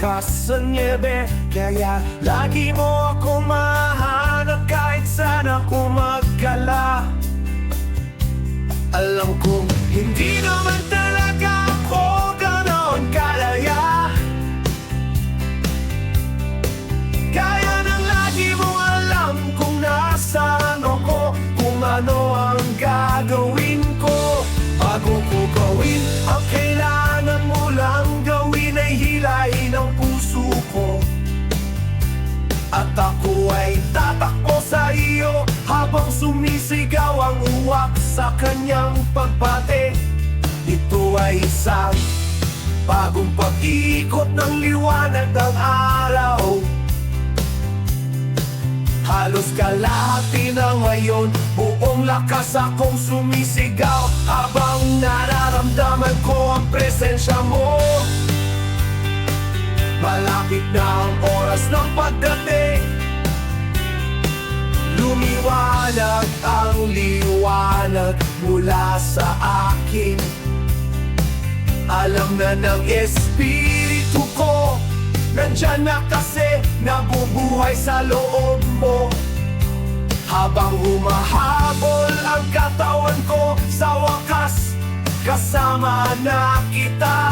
malakas sa niebe. Kaya lagi mo ako mahanap kahit saan ako magkala. Alam kong hindi naman talaga ako ganon kalaya. Kaya nang lagi mong alam kung nasaan ako, kung ano ang gagawin ko. Bago ko gawin ang kailangan mo lang gawin, ay hilahin ang puso ko. At ako ay tatakbo sa iyo habang sumisigaw ang uwak sa kanyang pagbate. Ito ay isang bagong pag-ikot ng liwanag ng araw. Halos kalahati na ngayon, buong lakas akong sumisigaw habang nararamdaman ko ang presensya mo. Malapit na ang oras ng pagdating, lumiwanag ang liwanag mula sa akin. Alam na ng espiritu ko, nandyan na kasi nabubuhay sa loob mo. Habang humahabol ang katawan ko, sa wakas kasama na kita.